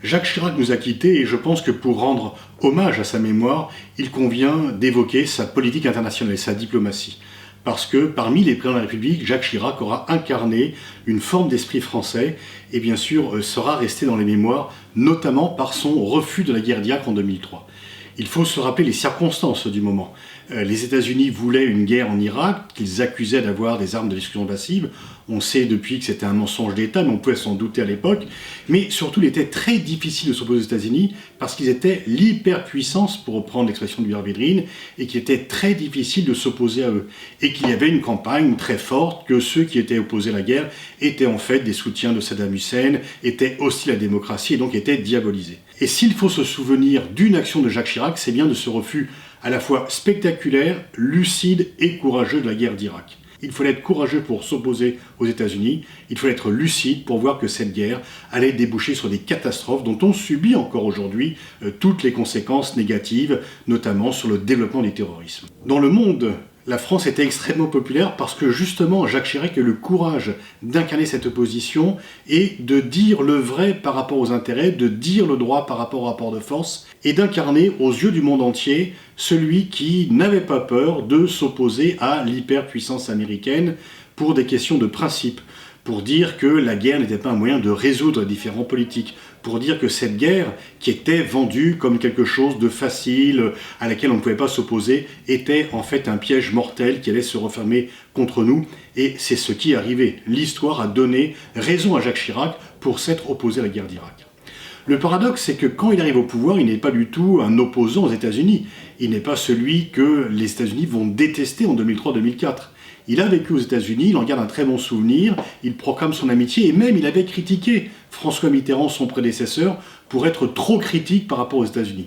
Jacques Chirac nous a quittés et je pense que pour rendre hommage à sa mémoire, il convient d'évoquer sa politique internationale et sa diplomatie. Parce que parmi les présidents de la République, Jacques Chirac aura incarné une forme d'esprit français et bien sûr sera resté dans les mémoires, notamment par son refus de la guerre d'Irak en 2003. Il faut se rappeler les circonstances du moment. Les États-Unis voulaient une guerre en Irak, qu'ils accusaient d'avoir des armes de destruction massive. On sait depuis que c'était un mensonge d'État, mais on pouvait s'en douter à l'époque. Mais surtout, il était très difficile de s'opposer aux États-Unis parce qu'ils étaient l'hyperpuissance, pour reprendre l'expression de Hubert-Védrine, et qu'il était très difficile de s'opposer à eux. Et qu'il y avait une campagne très forte, que ceux qui étaient opposés à la guerre étaient en fait des soutiens de Saddam Hussein, étaient hostiles à la démocratie et donc étaient diabolisés. Et s'il faut se souvenir d'une action de Jacques Chirac, c'est bien de ce refus à la fois spectaculaire, lucide et courageux de la guerre d'Irak. Il fallait être courageux pour s'opposer aux États-Unis, il fallait être lucide pour voir que cette guerre allait déboucher sur des catastrophes dont on subit encore aujourd'hui toutes les conséquences négatives, notamment sur le développement du terrorisme. Dans le monde, la France était extrêmement populaire parce que justement Jacques Chirac a eu le courage d'incarner cette opposition et de dire le vrai par rapport aux intérêts, de dire le droit par rapport au rapport de force et d'incarner aux yeux du monde entier celui qui n'avait pas peur de s'opposer à l'hyperpuissance américaine pour des questions de principe, pour dire que la guerre n'était pas un moyen de résoudre les différends politiques, pour dire que cette guerre, qui était vendue comme quelque chose de facile, à laquelle on ne pouvait pas s'opposer, était en fait un piège mortel qui allait se refermer contre nous, et c'est ce qui est arrivé. L'histoire a donné raison à Jacques Chirac pour s'être opposé à la guerre d'Irak. Le paradoxe, c'est que quand il arrive au pouvoir, il n'est pas du tout un opposant aux États-Unis. Il n'est pas celui que les États-Unis vont détester en 2003-2004. Il a vécu aux États-Unis, il en garde un très bon souvenir, il proclame son amitié et même il avait critiqué François Mitterrand, son prédécesseur, pour être trop critique par rapport aux États-Unis.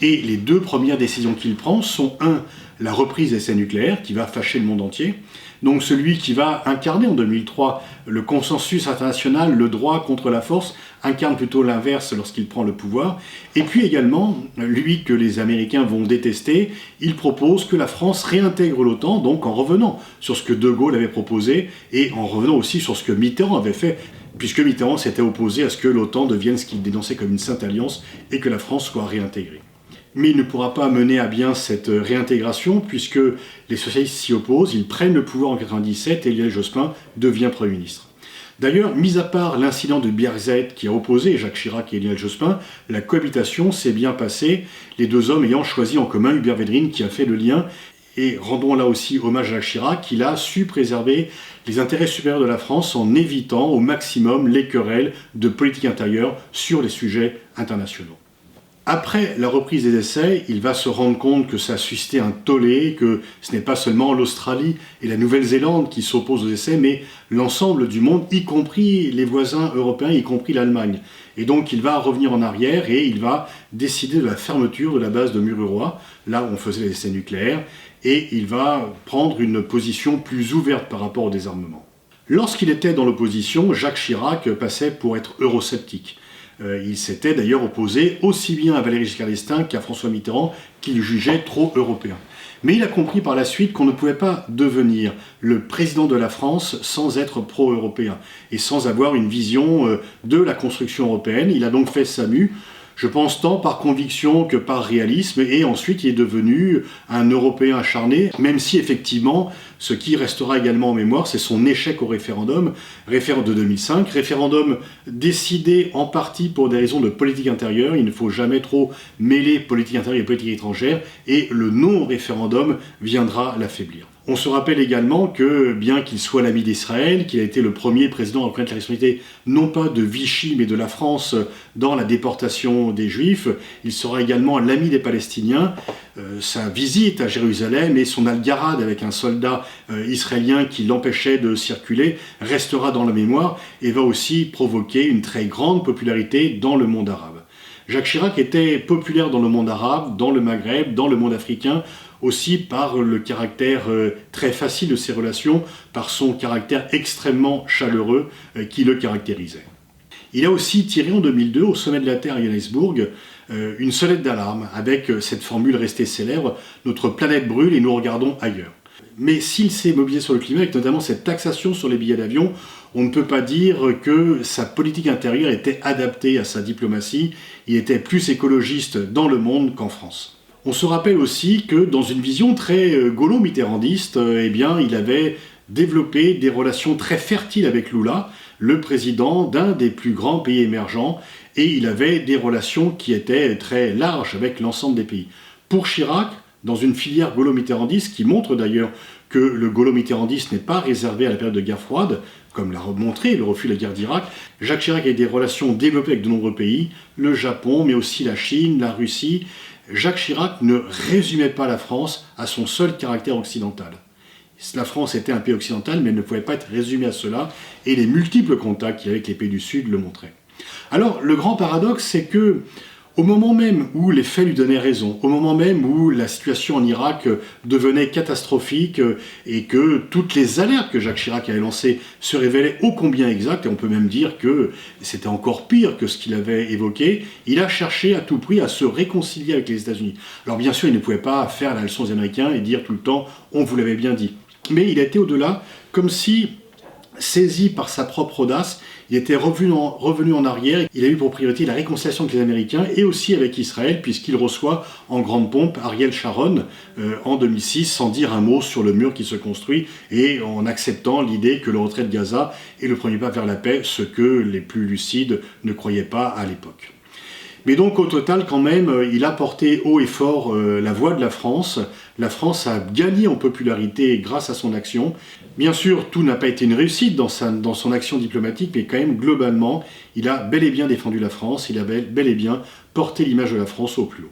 Et les deux premières décisions qu'il prend sont la reprise des essais nucléaires qui va fâcher le monde entier, donc celui qui va incarner en 2003 le consensus international, le droit contre la force, incarne plutôt l'inverse lorsqu'il prend le pouvoir. Et puis également, lui que les Américains vont détester, il propose que la France réintègre l'OTAN, donc en revenant sur ce que De Gaulle avait proposé et en revenant aussi sur ce que Mitterrand avait fait, puisque Mitterrand s'était opposé à ce que l'OTAN devienne ce qu'il dénonçait comme une sainte alliance et que la France soit réintégrée. Mais il ne pourra pas mener à bien cette réintégration puisque les socialistes s'y opposent, ils prennent le pouvoir en 1997 et Lionel Jospin devient Premier ministre. D'ailleurs, mis à part l'incident de Bierzet qui a opposé Jacques Chirac et Lionel Jospin, la cohabitation s'est bien passée, les deux hommes ayant choisi en commun Hubert-Védrine qui a fait le lien. Et rendons là aussi hommage à Jacques Chirac, qui a su préserver les intérêts supérieurs de la France en évitant au maximum les querelles de politique intérieure sur les sujets internationaux. Après la reprise des essais, il va se rendre compte que ça a suscité un tollé, que ce n'est pas seulement l'Australie et la Nouvelle-Zélande qui s'opposent aux essais, mais l'ensemble du monde, y compris les voisins européens, y compris l'Allemagne. Et donc il va revenir en arrière et il va décider de la fermeture de la base de Mururoa, là où on faisait les essais nucléaires, et il va prendre une position plus ouverte par rapport au désarmement. Lorsqu'il était dans l'opposition, Jacques Chirac passait pour être eurosceptique. Il s'était d'ailleurs opposé aussi bien à Valéry Giscard d'Estaing qu'à François Mitterrand, qu'il jugeait trop européen. Mais il a compris par la suite qu'on ne pouvait pas devenir le président de la France sans être pro-européen et sans avoir une vision de la construction européenne. Il a donc fait SAMU, je pense tant par conviction que par réalisme, et ensuite il est devenu un Européen acharné, même si effectivement, ce qui restera également en mémoire, c'est son échec au référendum de 2005, référendum décidé en partie pour des raisons de politique intérieure, il ne faut jamais trop mêler politique intérieure et politique étrangère, et le non-référendum viendra l'affaiblir. On se rappelle également que, bien qu'il soit l'ami d'Israël, qu'il a été le premier président à reconnaître la responsabilité non pas de Vichy mais de la France dans la déportation des Juifs, il sera également l'ami des Palestiniens. Sa visite à Jérusalem et son algarade avec un soldat israélien qui l'empêchait de circuler restera dans la mémoire et va aussi provoquer une très grande popularité dans le monde arabe. Jacques Chirac était populaire dans le monde arabe, dans le Maghreb, dans le monde africain, aussi par le caractère très facile de ses relations, par son caractère extrêmement chaleureux qui le caractérisait. Il a aussi tiré en 2002, au sommet de la Terre à Johannesburg, une sonnette d'alarme avec cette formule restée célèbre « Notre planète brûle et nous regardons ailleurs ». Mais s'il s'est mobilisé sur le climat, avec notamment cette taxation sur les billets d'avion, on ne peut pas dire que sa politique intérieure était adaptée à sa diplomatie. Il était plus écologiste dans le monde qu'en France. On se rappelle aussi que dans une vision très gaulo-mitterrandiste, il avait développé des relations très fertiles avec Lula, le président d'un des plus grands pays émergents, et il avait des relations qui étaient très larges avec l'ensemble des pays. Pour Chirac, dans une filière gaulo-mitterrandiste qui montre d'ailleurs que le gaulo-mitterrandisme n'est pas réservé à la période de guerre froide, comme l'a montré le refus de la guerre d'Irak, Jacques Chirac a des relations développées avec de nombreux pays, le Japon, mais aussi la Chine, la Russie. Jacques Chirac ne résumait pas la France à son seul caractère occidental. La France était un pays occidental, mais elle ne pouvait pas être résumée à cela, et les multiples contacts qu'il y avait avec les pays du Sud le montraient. Alors, le grand paradoxe, c'est que, au moment même où les faits lui donnaient raison, au moment même où la situation en Irak devenait catastrophique et que toutes les alertes que Jacques Chirac avait lancées se révélaient ô combien exactes, et on peut même dire que c'était encore pire que ce qu'il avait évoqué, il a cherché à tout prix à se réconcilier avec les États-Unis. Alors bien sûr, il ne pouvait pas faire la leçon aux Américains et dire tout le temps « on vous l'avait bien dit ». Mais il a été au-delà, comme si, saisi par sa propre audace, il était revenu en arrière. Il a eu pour priorité la réconciliation avec les Américains et aussi avec Israël, puisqu'il reçoit en grande pompe Ariel Sharon en 2006, sans dire un mot sur le mur qui se construit et en acceptant l'idée que le retrait de Gaza est le premier pas vers la paix, ce que les plus lucides ne croyaient pas à l'époque. Mais donc au total quand même, il a porté haut et fort la voix de la France. La France a gagné en popularité grâce à son action. Bien sûr, tout n'a pas été une réussite dans son action diplomatique, mais quand même globalement, il a bel et bien défendu la France, il a bel et bien porté l'image de la France au plus haut.